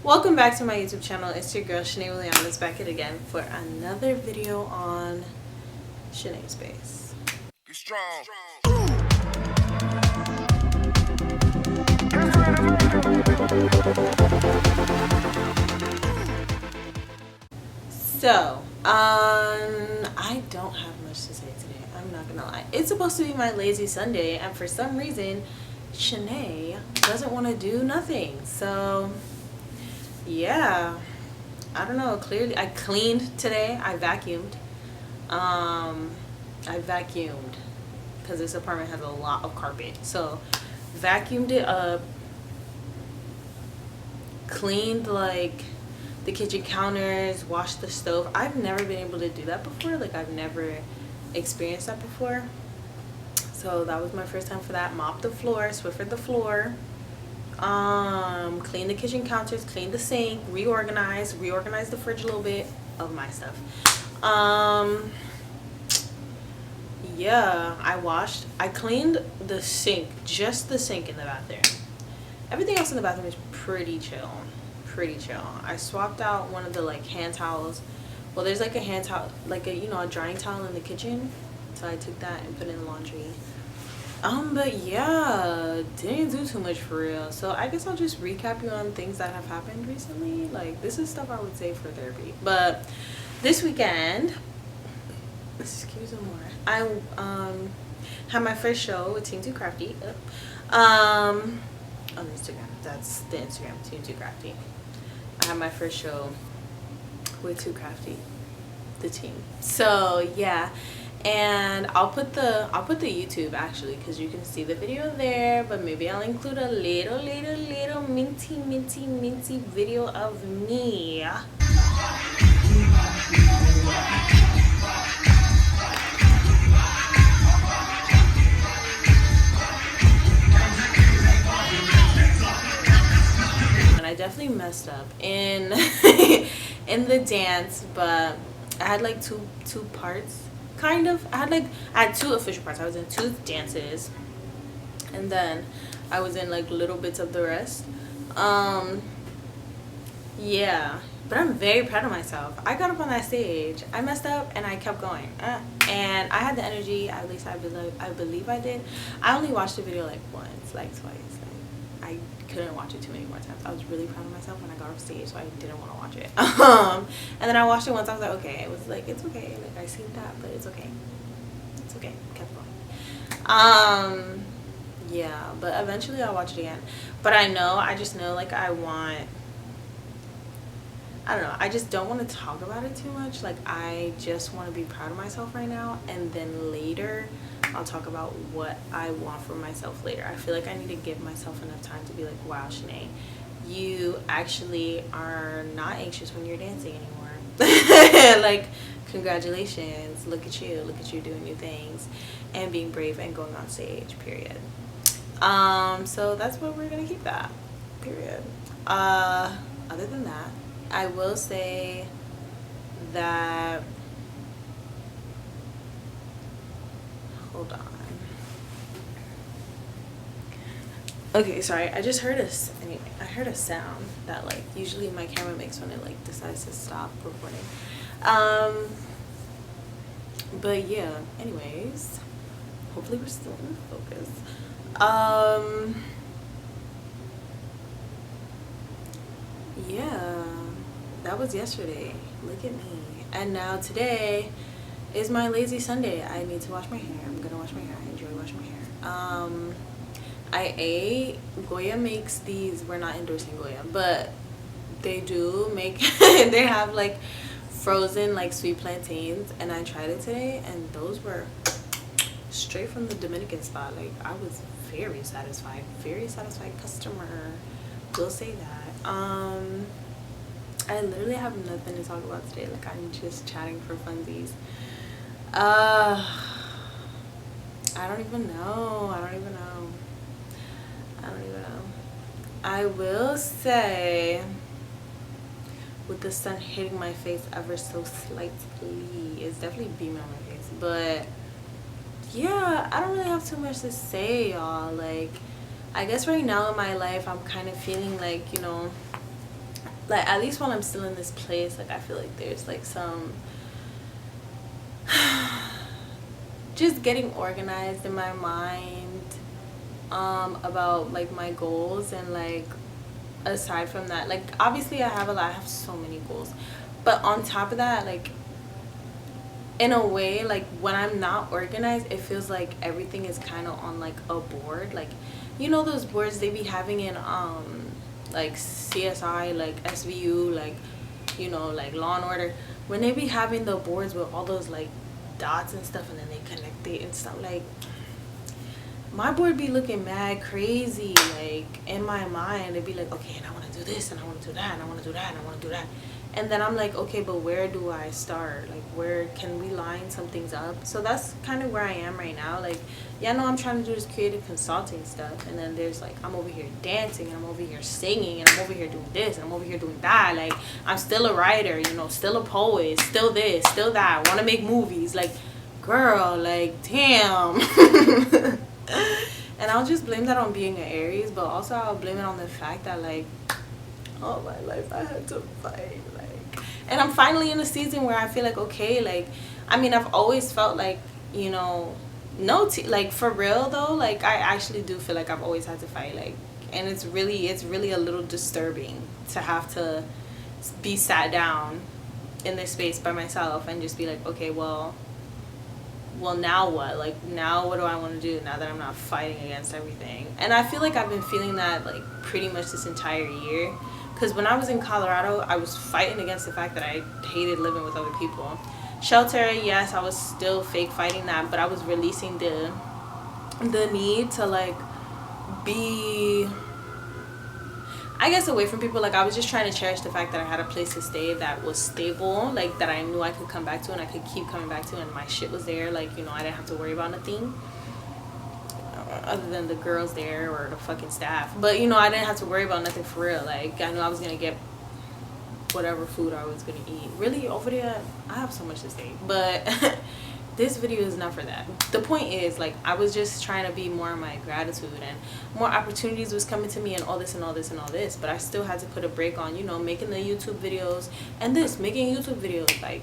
Welcome back to my YouTube channel. It's your girl Shanae Williams back at again for another video on Shanae Space. Be strong. So, I don't have much to say today. I'm not gonna lie. It's supposed to be my lazy Sunday, and for some reason, Shanae doesn't want to do nothing. So, yeah, I don't know. Clearly, I cleaned today. I vacuumed. I vacuumed because this apartment has a lot of carpet. So, vacuumed it up, cleaned like the kitchen counters, washed the stove. I've never been able to do that before. Like, I've never experienced that before. So that was my first time for that. Mopped the floor, Swiffered the floor, cleaned the kitchen counters, cleaned the sink, reorganized the fridge a little bit of my stuff. Yeah, I cleaned the sink, just the sink in the bathroom. Everything else in the bathroom is pretty chill. I swapped out one of the like hand towels. Well, there's like a hand towel, like a drying towel in the kitchen. So I took that and put it in the laundry. But yeah, didn't do too much for real. So I guess I'll just recap you on things that have happened recently. Like, this is stuff I would say for therapy. But this weekend, excuse me more. I had my first show with Team Too Crafty. On Instagram. That's the Instagram, Team Too Crafty. I had my first show with Too Crafty, the team. So yeah, and I'll put the YouTube actually, because you can see the video there, but maybe I'll include a little minty video of me. I definitely messed up in in the dance, but I had like two parts, kind of. I had two official parts. I was in two dances, and then I was in like little bits of the rest. Yeah, but I'm very proud of myself. I got up on that stage, I messed up, and I kept going, and I had the energy. At least I believe I did. I only watched the video like once, like twice. I couldn't watch it too many more times. I was really proud of myself when I got off stage, so I didn't want to watch it. And then I watched it once. I was like, okay. It was like, it's okay. Like, I seen that, but it's okay. It's okay. Kept going. Yeah, but eventually I'll watch it again. But I just know, like, I don't know. I just don't want to talk about it too much. Like, I just want to be proud of myself right now, and then later I'll talk about what I want for myself later. I feel like I need to give myself enough time to be like, wow, Shanae, you actually are not anxious when you're dancing anymore. Like, congratulations. Look at you doing new things and being brave and going on stage, period. So that's what we're gonna keep that, period. Other than that, I will say that, hold on. Okay, sorry. I just heard I heard a sound that like usually my camera makes when it like decides to stop recording. But yeah, anyways, hopefully we're still in focus. Yeah, that was yesterday. Look at me. And now today is my lazy Sunday. I need to wash my hair. I'm gonna wash my hair. I enjoy washing my hair. I ate Goya makes these. We're not endorsing Goya, but they do make they have like frozen like sweet plantains, and I tried it today, and those were straight from the Dominican spot. Like, I was very satisfied customer, will say that. I literally have nothing to talk about today. Like, I'm just chatting for funsies. I don't even know. I will say, with the sun hitting my face ever so slightly, it's definitely beaming on my face. But yeah, I don't really have too much to say, y'all. Like, I guess right now in my life, I'm kind of feeling like, like, at least while I'm still in this place, like, I feel like there's like some just getting organized in my mind about like my goals. And like, aside from that, like, obviously I have so many goals, but on top of that, like, in a way, like, when I'm not organized, it feels like everything is kind of on like a board. Like, you know those boards they be having in like CSI, like SVU, like, you know, like Law and Order, when they be having the boards with all those like dots and stuff, and then they connect it and stuff. Like, my board be looking mad crazy. Like, in my mind, it'd be like, okay, and I want to do this, and I want to do that, and I want to do that, and I want to do that. And then I'm like, okay, but where do I start? Like, where can we line some things up? So that's kind of where I am right now. Like, yeah, no, I'm trying to do this creative consulting stuff, and then there's like, I'm over here dancing, and I'm over here singing, and I'm over here doing this, and I'm over here doing that. Like, I'm still a writer, you know, still a poet, still this, still that. I want to make movies. Like, girl, like, damn. And I'll just blame that on being an Aries, but also I'll blame it on the fact that, like, all my life I had to fight. Like, and I'm finally in a season where I feel like, okay, like, I mean, I've always felt like, you know, like, for real though, like, I actually do feel like I've always had to fight. Like, and it's really a little disturbing to have to be sat down in this space by myself and just be like, okay, well, now what? Like, now what do I want to do now that I'm not fighting against everything? And I feel like I've been feeling that, like, pretty much this entire year. Because when I was in Colorado, I was fighting against the fact that I hated living with other people. Shelter, yes, I was still fake fighting that, but I was releasing the need to, like, be, I guess, away from people. Like, I was just trying to cherish the fact that I had a place to stay that was stable, like, that I knew I could come back to and I could keep coming back to, and my shit was there. Like, you know, I didn't have to worry about nothing other than the girls there or the fucking staff. But, you know, I didn't have to worry about nothing for real. Like, I knew I was gonna get whatever food I was gonna eat. Really, over there, I have so much to say, but this video is not for that. The point is, like, I was just trying to be more in my gratitude, and more opportunities was coming to me, and all this and all this and all this, but I still had to put a break on, you know, making the YouTube videos and making YouTube videos. Like,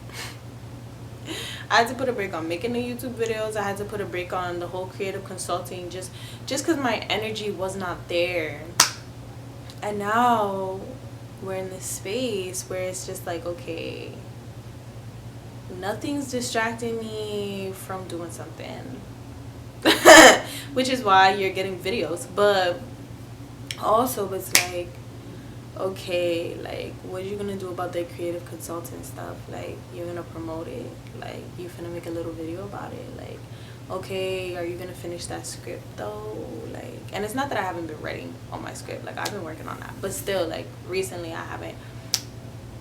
I had to put a break on making the YouTube videos. I had to put a break on the whole creative consulting, just because my energy was not there. And now we're in this space where it's just like, okay, nothing's distracting me from doing something. Which is why you're getting videos. But also, it's like, okay, like, what are you gonna do about the creative consultant stuff? Like, you're gonna promote it? Like, you finna make a little video about it? Like, okay, are you gonna finish that script though? Like, and it's not that I haven't been writing on my script. Like, I've been working on that, but still, like, recently I haven't.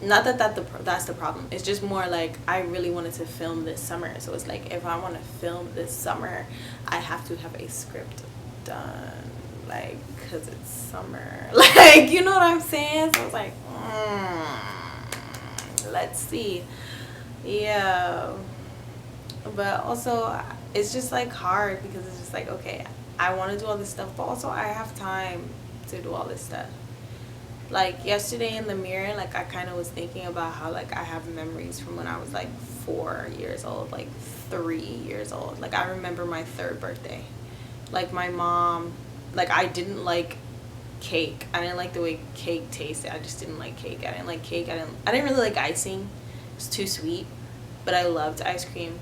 Not that that's the problem. It's just more like, I really wanted to film this summer, so it's like, if I want to film this summer, I have to have a script done. Like, because it's summer. Like, you know what I'm saying? So I was like, let's see. Yeah. But also, it's just, like, hard, because it's just like, okay, I want to do all this stuff, but also I have time to do all this stuff. Like, yesterday in the mirror, like, I kind of was thinking about how, like, I have memories from when I was, like, 4 years old, like, 3 years old. Like, I remember my 3rd birthday. Like, my mom, like, I didn't like cake. I didn't like the way cake tasted. I just didn't like cake. I didn't like cake. I didn't really like icing. It was too sweet. But I loved ice cream.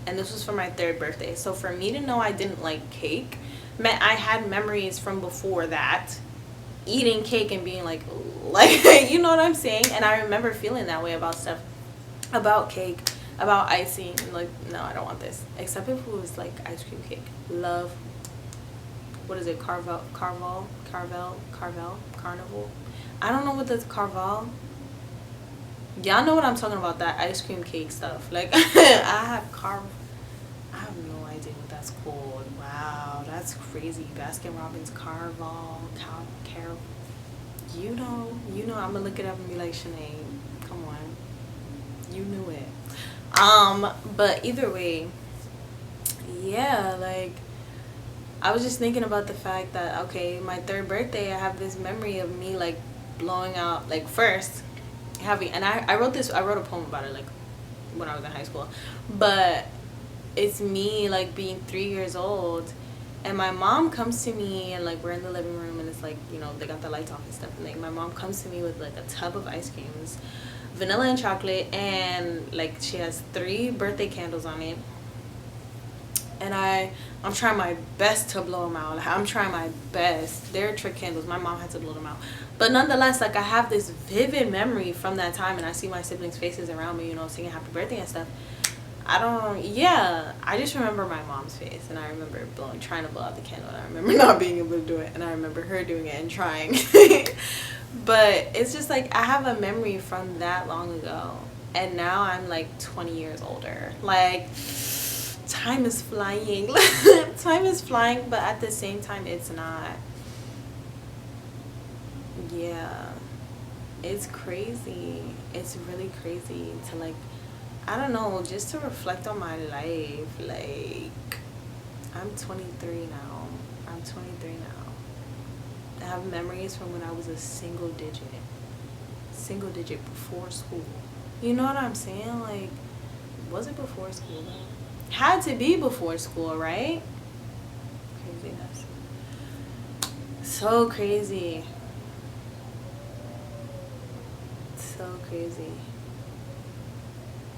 And this was for my 3rd birthday. So for me to know I didn't like cake meant I had memories from before that, eating cake and being like, ooh, like, you know what I'm saying? And I remember feeling that way about stuff, about cake, about icing. Like, no, I don't want this. Except if it was like ice cream cake. Love, what is it, Carvel? I don't know what that's, Carvel. Y'all know what I'm talking about, that ice cream cake stuff. Like, I have no idea what that's called. Wow, that's crazy. Baskin Robbins Carvel. You know, I'm gonna look it up and be like, Shanae, come on. You knew it. But either way, yeah, like, I was just thinking about the fact that, okay, my 3rd birthday, I have this memory of me, like, blowing out, like, first having, and I wrote this, I wrote a poem about it, like, when I was in high school, but it's me, like, being 3 years old, and my mom comes to me, and, like, we're in the living room, and it's like, you know, they got the lights off and stuff, and like my mom comes to me with like a tub of ice creams, vanilla and chocolate, and like she has 3 birthday candles on it, and I'm trying my best to blow them out. Like, I'm trying my best. They're trick candles. My mom had to blow them out, but nonetheless, like, I have this vivid memory from that time, and I see my siblings' faces around me, you know, singing happy birthday and stuff. I just remember my mom's face, and I remember trying to blow out the candle, and I remember not being able to do it, and I remember her doing it and trying. But it's just like I have a memory from that long ago, and now I'm like 20 years older. Like, time is flying. Time is flying, but at the same time it's not. Yeah, it's crazy. It's really crazy to, like, I don't know, just to reflect on my life. Like, I'm 23 now. I'm 23 now. I have memories from when I was a single digit before school. You know what I'm saying? Like, was it before school though? Had to be before school, right? Craziness. So crazy. So crazy.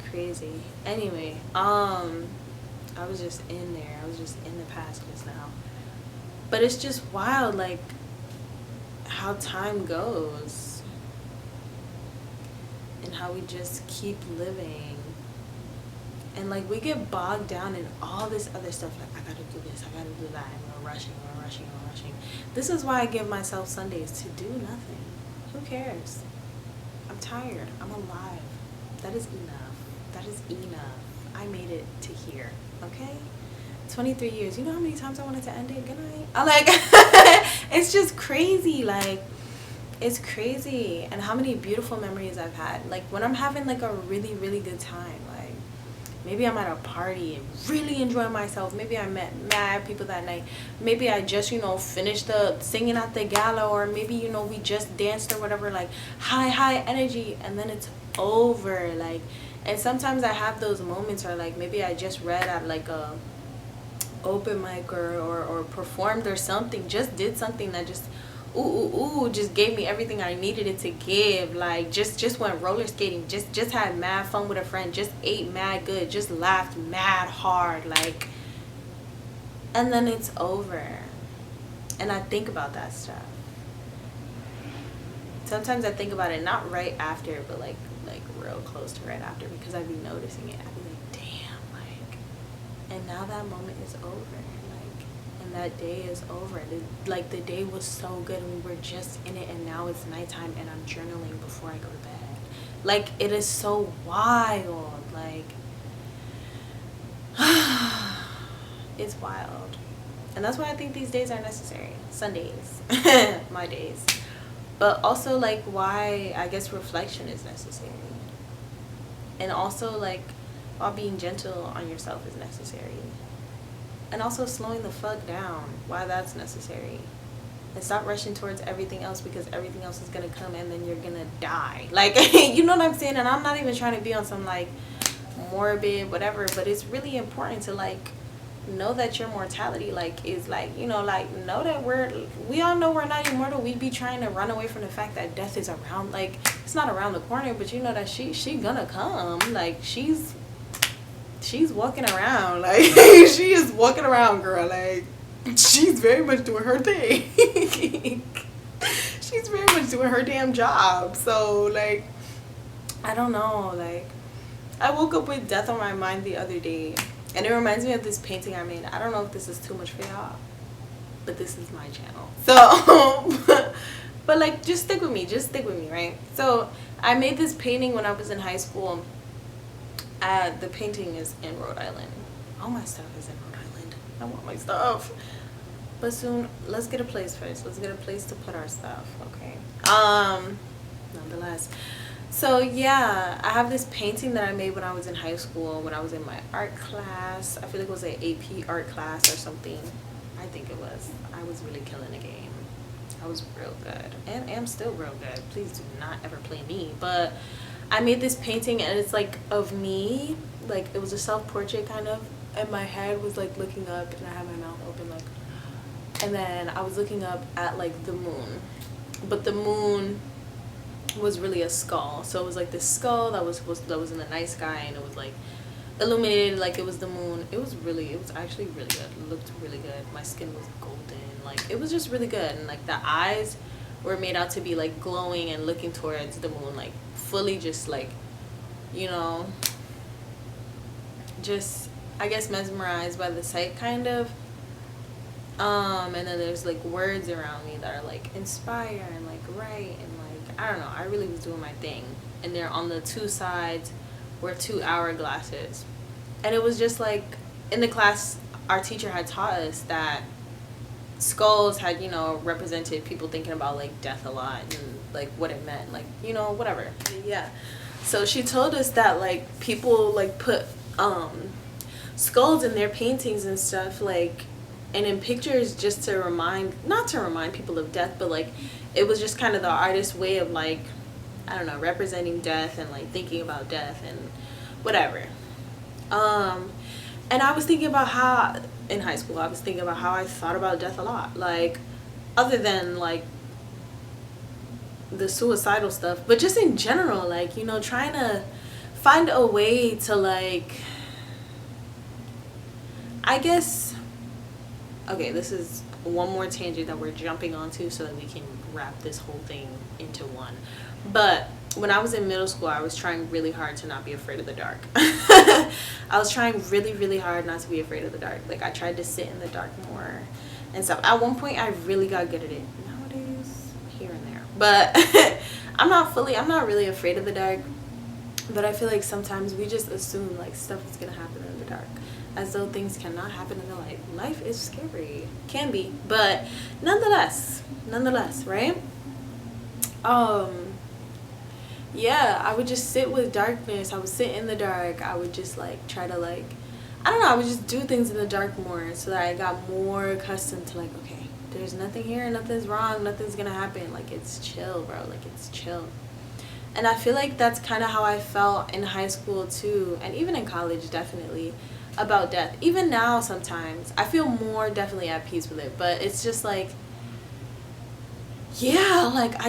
Crazy. Anyway, I was just in there. I was just in the past just now. But it's just wild, like, how time goes. And how we just keep living. And, like, we get bogged down in all this other stuff. Like, I gotta do this, I gotta do that. And we're rushing. This is why I give myself Sundays to do nothing. Who cares? I'm tired. I'm alive. That is enough. That is enough. I made it to here, okay? 23 years. You know how many times I wanted to end it? Good night. I like, it's just crazy. Like, it's crazy. And how many beautiful memories I've had. Like, when I'm having, like, a really, really good time. Like, maybe I'm at a party and really enjoying myself. Maybe I met mad people that night. Maybe I just, you know, finished the singing at the gala. Or maybe, you know, we just danced or whatever. Like, high energy. And then it's over. Like, and sometimes I have those moments where, like, maybe I just read at, like, a open mic or performed or something, just did something that just just gave me everything I needed it to give. Like, just went roller skating, just had mad fun with a friend, just ate mad good, just laughed mad hard, like, and then it's over. And I think about that stuff. Sometimes I think about it not right after, but like real close to right after, because I'd be noticing it. I'd be like, damn, like, and now that moment is over, like, and that day is over. Like, the day was so good and we were just in it, and now it's nighttime and I'm journaling before I go to bed. Like, it is so wild. Like, it's wild. And that's why I think these days are necessary. Sundays. My days. But also, like, why I guess reflection is necessary. And also, like, while being gentle on yourself is necessary. And also slowing the fuck down, why that's necessary. And stop rushing towards everything else, because everything else is gonna come and then you're gonna die. Like, you know what I'm saying? And I'm not even trying to be on some, like, morbid whatever, but it's really important to, like, know that your mortality, like, is, like, you know, like, know that we all know we're not immortal. We be trying to run away from the fact that death is around, like, it's not around the corner, but you know that she gonna come. Like, she's walking around, like, she is walking around, girl. Like, she's very much doing her thing. She's very much doing her damn job. So, like, I don't know, like, I woke up with death on my mind the other day. And it reminds me of this painting I made. I don't know if this is too much for y'all, but this is my channel. So, but, like, just stick with me, right? So, I made this painting when I was in high school. The painting is in Rhode Island. All my stuff is in Rhode Island. I want my stuff. But soon, let's get a place first. Let's get a place to put our stuff, okay? Nonetheless. So, yeah, I have this painting that I made when I was in high school, when I was in my art class. I feel like it was an AP art class or something. I think it was. I was really killing the game. I was real good and am still real good. Please do not ever play me. But I made this painting and it's like of me, like it was a self-portrait kind of, and my head was like looking up and I had my mouth open like, and then I was looking up at like the moon, but the moon was really a skull. So it was like this skull that was in the night sky, and it was like illuminated like it was the moon. It was actually really good. It looked really good. My skin was golden. Like it was just really good. And like the eyes were made out to be like glowing and looking towards the moon, like fully just like, you know, just I guess mesmerized by the sight kind of. And then there's like words around me that are like inspire and like write and like I don't know, I really was doing my thing. And they're on the two sides were 2 hourglasses. And it was just like in the class our teacher had taught us that skulls had, you know, represented people thinking about like death a lot and like what it meant, like, you know, whatever. Yeah. So she told us that like people like put skulls in their paintings and stuff, like, and in pictures just to not to remind people of death, but like it was just kind of the artist's way of like, I don't know, representing death and like thinking about death and whatever. And I was thinking about how in high school I thought about death a lot, like other than like the suicidal stuff, but just in general, like, you know, trying to find a way to like, I guess, okay, this is one more tangent that we're jumping onto so that we can wrap this whole thing into one. But when I was in middle school, I was trying really hard to not be afraid of the dark. I was trying really, really hard not to be afraid of the dark. Like, I tried to sit in the dark more and stuff. At one point, I really got good at it. Nowadays, here and there. But I'm not really afraid of the dark. But I feel like sometimes we just assume, like, stuff is going to happen in the dark, as though things cannot happen in the light. Life is scary. Can be. But nonetheless, right? Yeah, I would just sit with darkness. I would sit in the dark. I would just like try to like, I don't know, I would just do things in the dark more so that I got more accustomed to like, okay, there's nothing here, nothing's wrong, nothing's gonna happen. Like, it's chill, bro. Like, it's chill. And I feel like that's kind of how I felt in high school too, and even in college, definitely, about death. Even now, sometimes I feel more definitely at peace with it, but it's just like, yeah, like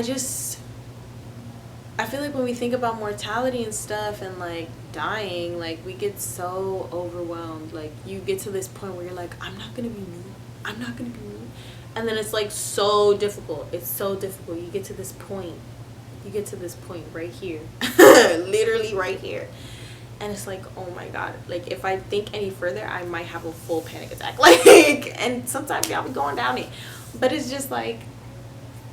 I feel like when we think about mortality and stuff and like dying, like we get so overwhelmed. Like, you get to this point where you're like, I'm not gonna be me, and then it's like so difficult. It's so difficult. You get to this point right here, literally right here, and it's like, oh my god, like if I think any further I might have a full panic attack. Like, and sometimes y'all be going down it, but it's just like,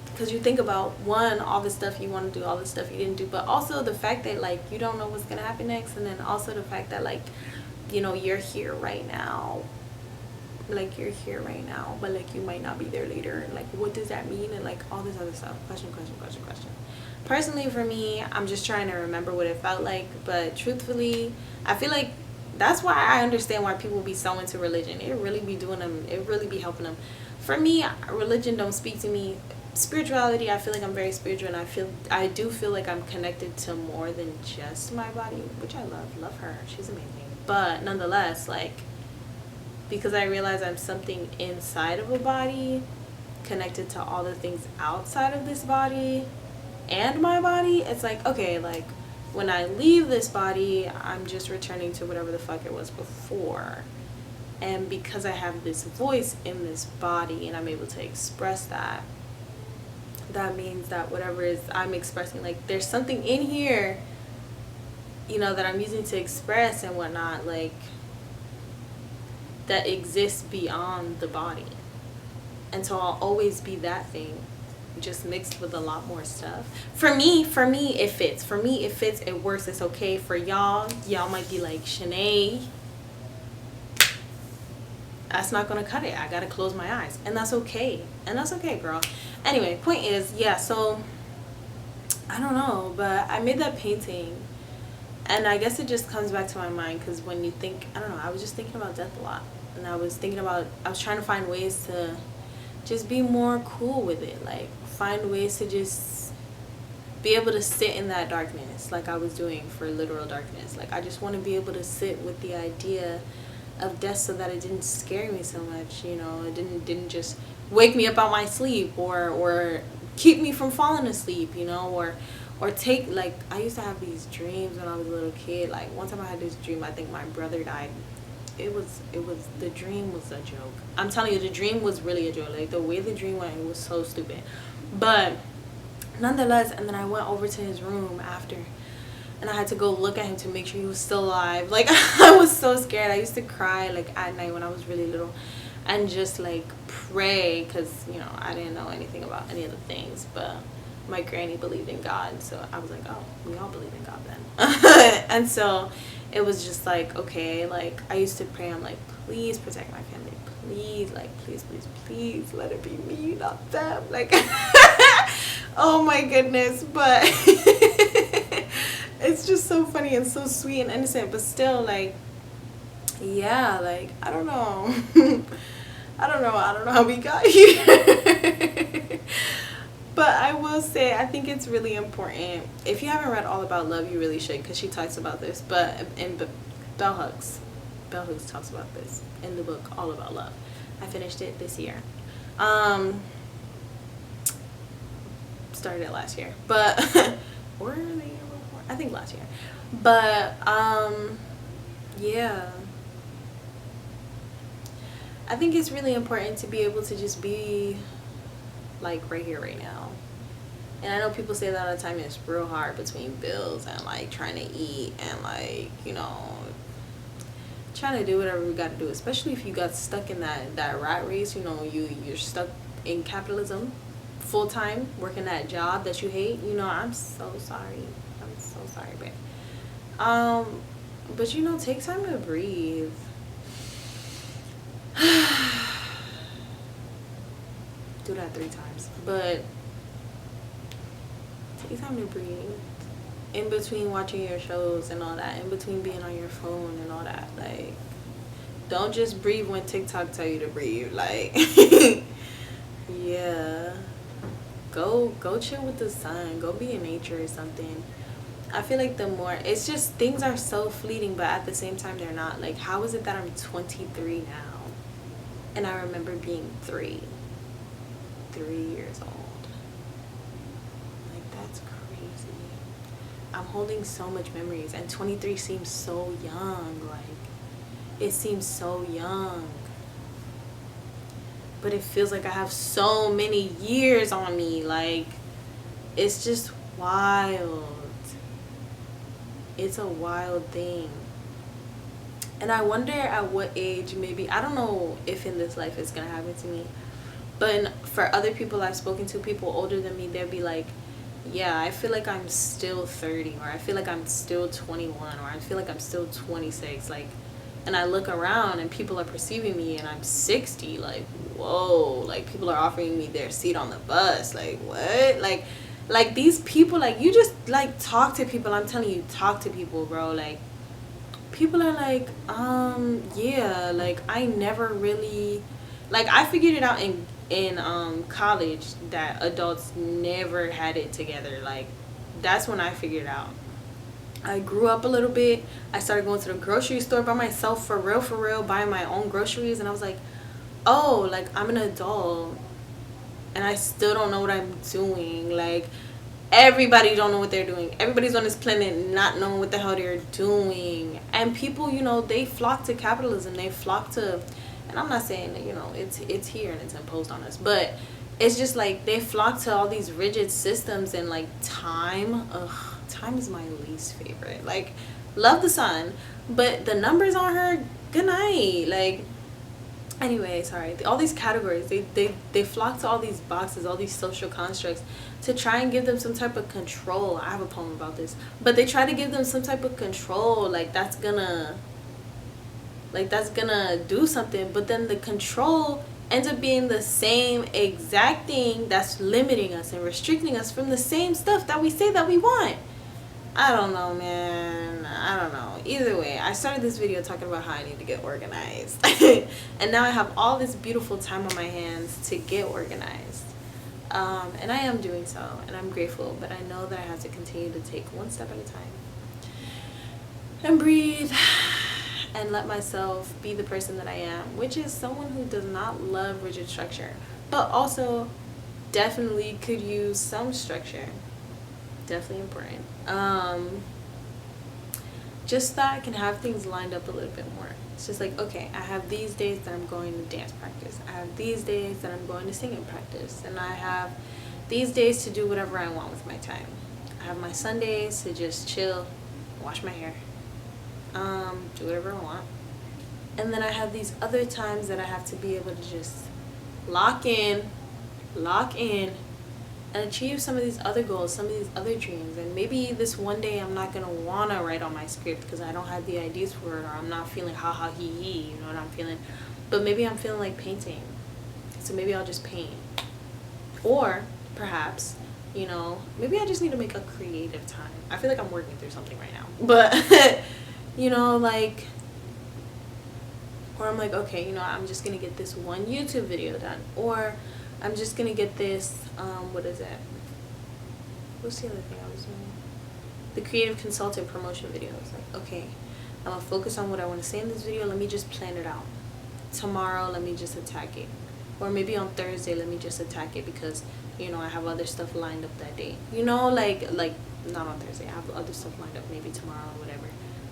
because you think about, one, all the stuff you want to do, all the stuff you didn't do, but also the fact that like you don't know what's gonna happen next, and then also the fact that like, you know, you're here right now, but like you might not be there later, and like what does that mean, and like all this other stuff. Question. Personally, for me, I'm just trying to remember what it felt like, but truthfully, I feel like that's why I understand why people be so into religion. It really be helping them. For me, religion don't speak to me. Spirituality, I feel like I'm very spiritual, and I do feel like I'm connected to more than just my body, which I love her, she's amazing. But nonetheless, like, because I realize I'm something inside of a body connected to all the things outside of this body and my body, it's like, okay, like when I leave this body, I'm just returning to whatever the fuck it was before. And because I have this voice in this body and I'm able to express that, that means that whatever is I'm expressing, like there's something in here, you know, that I'm using to express and whatnot, like that exists beyond the body. And so I'll always be that thing, just mixed with a lot more stuff. For me it fits. It works, it's okay. For y'all might be like, Shanae, that's not gonna cut it. I gotta close my eyes. And that's okay. Girl. Anyway, point is, yeah, so I don't know, but I made that painting, and I guess it just comes back to my mind because when you think, I don't know, I was just thinking about death a lot, and I was trying to find ways to just be more cool with it. Like, find ways to just be able to sit in that darkness like I was doing for literal darkness. Like, I just want to be able to sit with the idea of death so that it didn't scare me so much, you know. It didn't just wake me up out my sleep, or keep me from falling asleep, you know, or take, like, I used to have these dreams when I was a little kid. Like, one time I had this dream, I think my brother died. It was the dream was a joke. I'm telling you, the dream was really a joke. Like, the way the dream went, it was so stupid. But nonetheless, and then I went over to his room after, and I had to go look at him to make sure he was still alive. Like, I was so scared. I used to cry, like, at night when I was really little, and just, like, pray, because, you know, I didn't know anything about any of the things, but my granny believed in God, so I was like, oh, we all believe in God then. And so it was just like, okay, like, I used to pray, I'm like, please protect my family, please, like, please, please, please, let it be me, not them, like, oh my goodness. But it's just so funny and so sweet and innocent, but still, like, yeah, like, I don't know. I don't know how we got here. But I will say, I think it's really important. If you haven't read All About Love, you really should, because she talks about this. But in Bell Hooks talks about this in the book All About Love. I finished it this year. Started it last year, but or the year before, I think last year. But yeah, I think it's really important to be able to just be, like, right here, right now. And I know people say that all the time, it's real hard between bills and, like, trying to eat and, like, you know, trying to do whatever we got to do, especially if you got stuck in that rat race. You know, you're stuck in capitalism full time, working that job that you hate. You know, I'm so sorry, babe. But, you know, take time to breathe. Do that 3 times, but take time to breathe in between watching your shows and all that, in between being on your phone and all that. Like, don't just breathe when TikTok tell you to breathe. Like, yeah, go chill with the sun, go be in nature or something. I feel like the more, it's just, things are so fleeting, but at the same time they're not. Like, how is it that I'm 23 now and I remember being 3 years old? Like, that's crazy. I'm holding so much memories, and 23 seems so young. Like, it seems so young, but it feels like I have so many years on me. Like, it's just wild. It's a wild thing. And I wonder at what age, maybe, I don't know if in this life it's gonna happen to me, but for other people I've spoken to, people older than me, they'll be like, yeah, I feel like I'm still 30, or I feel like I'm still 21, or I feel like I'm still 26. Like, and I look around and people are perceiving me and I'm 60. Like, whoa, like, people are offering me their seat on the bus. Like, what? Like these people, like, you just, like, talk to people. I'm telling you, talk to people, bro. Like, people are like, yeah, like, I never really, like, I figured it out in college that adults never had it together. Like, that's when I figured it out. I grew up a little bit. I started going to the grocery store by myself, for real, buying my own groceries, and I was like, oh, like, I'm an adult and I still don't know what I'm doing. Like, everybody don't know what they're doing. Everybody's on this planet not knowing what the hell they're doing. And people, you know, they flock to capitalism. They flock to, and I'm not saying that, you know, it's here and it's imposed on us, but it's just like they flock to all these rigid systems. And, like, time is my least favorite. Like, love the sun, but the numbers on her, good night. Like, anyway, sorry, all these categories, they flock to all these boxes, all these social constructs, to try and give them some type of control. I have a poem about this, but they try to give them some type of control, like that's gonna do something, but then the control ends up being the same exact thing that's limiting us and restricting us from the same stuff that we say that we want. I don't know, man. I don't know. Either way, I started this video talking about how I need to get organized. And now I have all this beautiful time on my hands to get organized. And I am doing so, and I'm grateful, but I know that I have to continue to take one step at a time and breathe and let myself be the person that I am, which is someone who does not love rigid structure, but also definitely could use some structure. Definitely important. Just that I can have things lined up a little bit more. It's just like, okay, I have these days that I'm going to dance practice. I have these days that I'm going to singing practice. And I have these days to do whatever I want with my time. I have my Sundays to just chill, wash my hair, do whatever I want. And then I have these other times that I have to be able to just lock in, and achieve some of these other goals, some of these other dreams. And maybe this one day I'm not gonna wanna write on my script because I don't have the ideas for it, or I'm not feeling ha ha he he, you know what I'm feeling. But maybe I'm feeling like painting, so maybe I'll just paint. Or perhaps, you know, maybe I just need to make a creative time. I feel like I'm working through something right now, but you know, like, or I'm like, okay, you know, I'm just gonna get this one YouTube video done, or I'm just gonna get this, what is it? What's the other thing I was doing? The creative consultant promotion videos. Like, okay, I'm gonna focus on what I want to say in this video. Let me just plan it out. Tomorrow, let me just attack it. Or maybe on Thursday, let me just attack it because, you know, I have other stuff lined up that day. You know, like not on Thursday. I have other stuff lined up maybe tomorrow or whatever.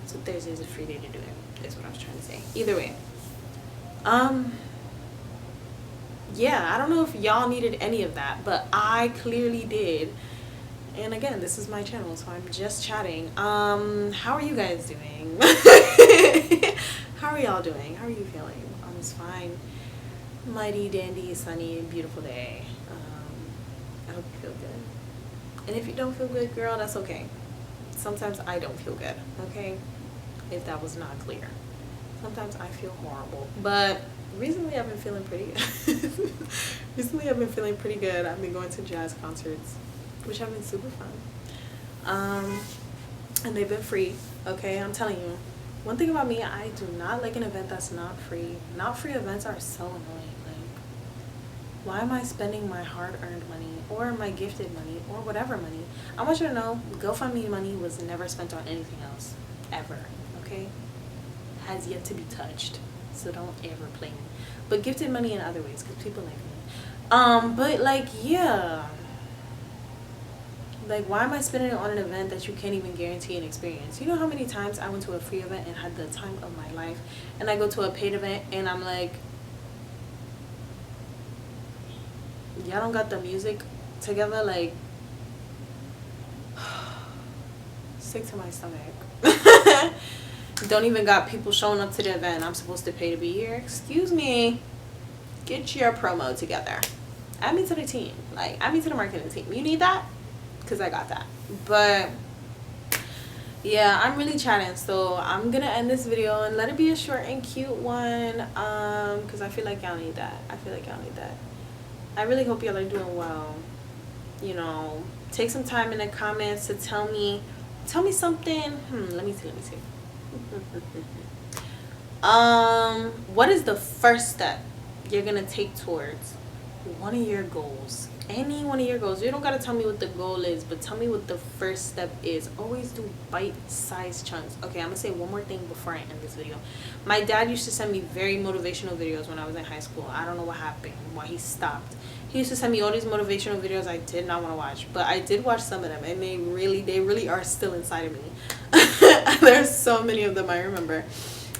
So Thursday is a free day to do it. Is what I was trying to say. Either way. Yeah, I don't know if y'all needed any of that, but I clearly did. And again, this is my channel, so I'm just chatting. How are you guys doing? How are y'all doing? How are you feeling on this fine, mighty, dandy, sunny, beautiful day? I hope you feel good. And if you don't feel good, girl, that's okay. Sometimes I don't feel good, okay? If that was not clear. Sometimes I feel horrible, but recently I've been feeling pretty good. I've been going to jazz concerts, which have been super fun. And they've been free, okay? I'm telling you, one thing about me, I do not like an event that's not free. Not free events are so annoying. Like, why am I spending my hard-earned money or my gifted money or whatever money? I want you to know, GoFundMe money was never spent on anything else, ever, okay? Has yet to be touched, so don't ever play me. But gifted money in other ways, because people like me. But like, yeah, like, why am I spending it on an event that you can't even guarantee an experience? You know how many times I went to a free event and had the time of my life, and I go to a paid event and I'm like, y'all don't got the music together, like, sick to my stomach. Don't even got people showing up to the event I'm supposed to pay to be here. Excuse me. Get your promo together. Add me to the team. Like, add me to the marketing team. You need that? Because I got that. But yeah, I'm really chatting, so I'm gonna end this video and let it be a short and cute one, because I feel like y'all need that. I really hope y'all are doing well. You know, take some time in the comments to tell me something. Let me see. What is the first step you're gonna take towards one of your goals? Any one of your goals. You don't gotta tell me what the goal is, but tell me what the first step is. Always do bite-sized chunks. Okay, I'm gonna say one more thing before I end this video. My dad used to send me very motivational videos when I was in high school. I don't know what happened, why he stopped. He used to send me all these motivational videos I did not want to watch, but I did watch some of them, and they really are still inside of me. There's so many of them I remember.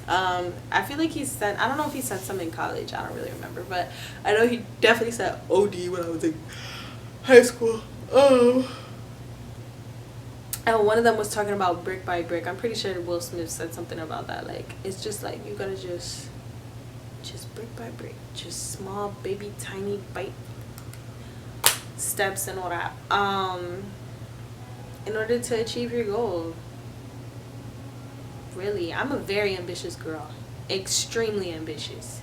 I feel like he sent, I don't know if he sent some in college, I don't really remember, but I know he definitely said OD when I was in high school. And one of them was talking about brick by brick. I'm pretty sure Will Smith said something about that. Like, it's just like, you gotta just brick by brick, just small baby tiny bite steps and all that, in order to achieve your goal. Really, I'm a very ambitious girl, extremely ambitious.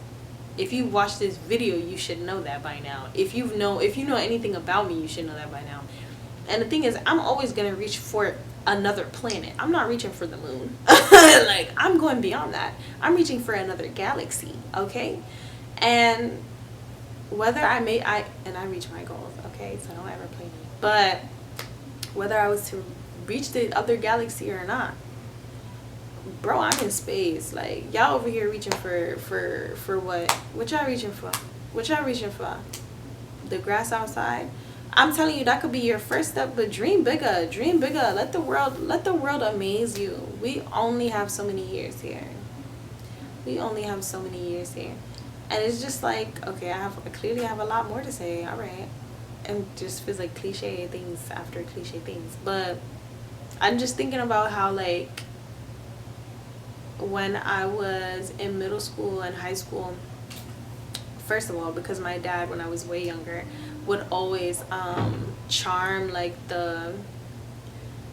If you watch this video, you should know that by now. If you know anything about me, you should know that by now. And the thing is, I'm always gonna reach for another planet. I'm not reaching for the moon. Like, I'm going beyond that. I'm reaching for another galaxy, okay? And whether I reach my goals, okay? So don't ever play me. But whether I was to reach the other galaxy or not, bro, I'm in space. Like, y'all over here reaching for what? What y'all reaching for? What y'all reaching for? The grass outside? I'm telling you, that could be your first step, but dream bigger. Dream bigger. Let the world amaze you. We only have so many years here. We only have so many years here. And it's just like, okay, I clearly have a lot more to say. All right. And just feels like cliche things after cliche things. But I'm just thinking about how, like, when I was in middle school and high school, first of all, because my dad, when I was way younger, would always charm like the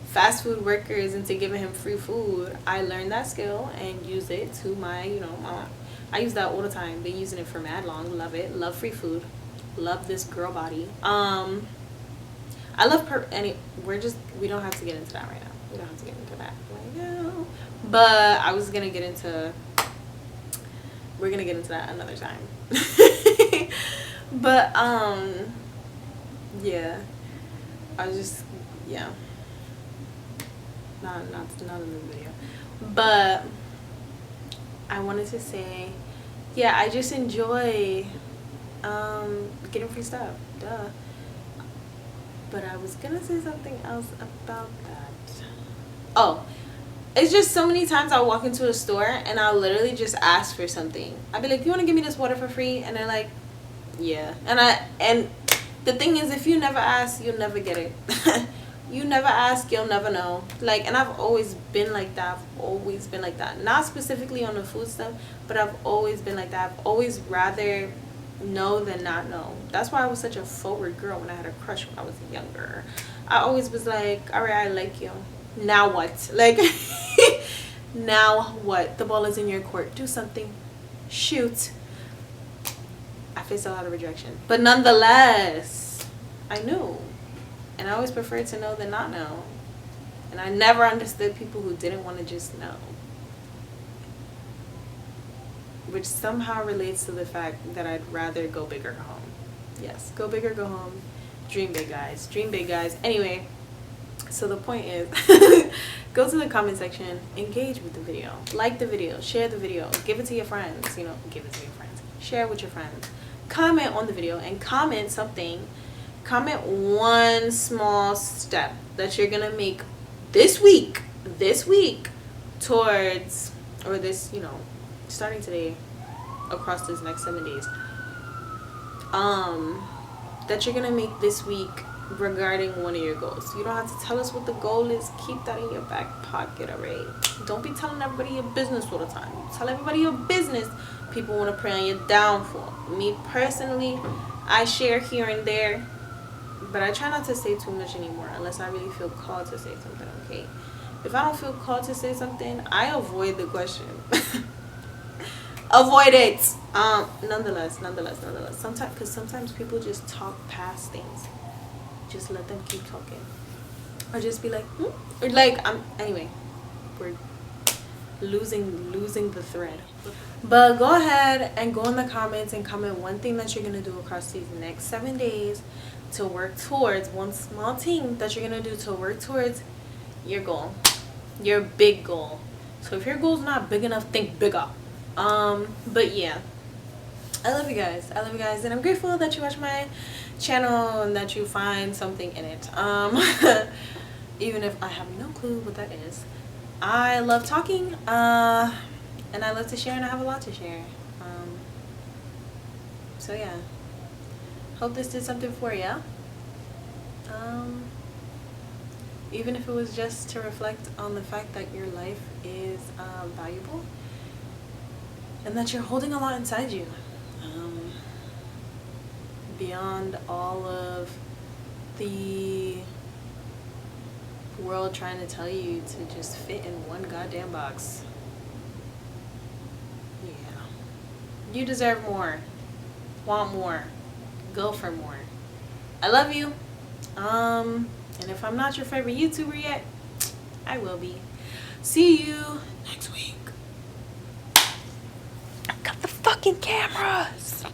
fast food workers into giving him free food, I learned that skill and used it to my, I use that all the time. Been using it for mad long. Love it. Love free food. Love this girl body. I love we don't have to get into that right now. We don't have to get into that right now. But we're gonna get into that another time. But yeah, I was just, yeah, not in the video, but I wanted to say, yeah, I just enjoy getting free stuff, duh. But I was gonna say something else about that. Oh, it's just so many times I'll walk into a store and I'll literally just ask for something. I'll be like, you want to give me this water for free? And they're like, yeah. And the thing is, if you never ask, you'll never get it. You never ask, you'll never know. Like, and I've always been like that. I've always been like that. Not specifically on the food stuff, but I've always been like that. I've always rather know than not know. That's why I was such a forward girl when I had a crush when I was younger. I always was like, all right, I like you. Now what? Like, now what? The ball is in your court. Do something. Shoot. I faced a lot of rejection. But nonetheless, I knew. And I always preferred to know than not know. And I never understood people who didn't want to just know. Which somehow relates to the fact that I'd rather go big or go home. Yes, go big or go home. Dream big, guys. Dream big, guys. Anyway. So the point is, go to the comment section, engage with the video, like the video, share the video, give it to your friends, give it to your friends, share it with your friends, comment on the video, and comment something. Comment one small step that you're gonna make this week towards, or this, starting today, across this next 7 days, that you're gonna make this week regarding one of your goals. You don't have to tell us what the goal is. Keep that in your back pocket, alright? Don't be telling everybody your business all the time. Tell everybody your business. People want to prey on your downfall. Me personally, I share here and there, but I try not to say too much anymore unless I really feel called to say something, okay? If I don't feel called to say something, I avoid the question. Avoid it. Nonetheless. Sometimes people just talk past things. Just let them keep talking, or just be like, or like, anyway, we're losing the thread. But go ahead and go in the comments and comment one thing that you're gonna do across these next 7 days to work towards, one small thing that you're gonna do to work towards your goal, your big goal. So if your goal's not big enough, think bigger. But yeah, I love you guys, and I'm grateful that you watch my channel and that you find something in it, even if I have no clue what that is. I love talking, and I love to share, and I have a lot to share. So yeah, hope this did something for you, even if it was just to reflect on the fact that your life is valuable and that you're holding a lot inside you. Beyond all of the world trying to tell you to just fit in one goddamn box. Yeah. You deserve more. Want more. Go for more. I love you. And if I'm not your favorite YouTuber yet, I will be. See you next week. Got the fucking cameras.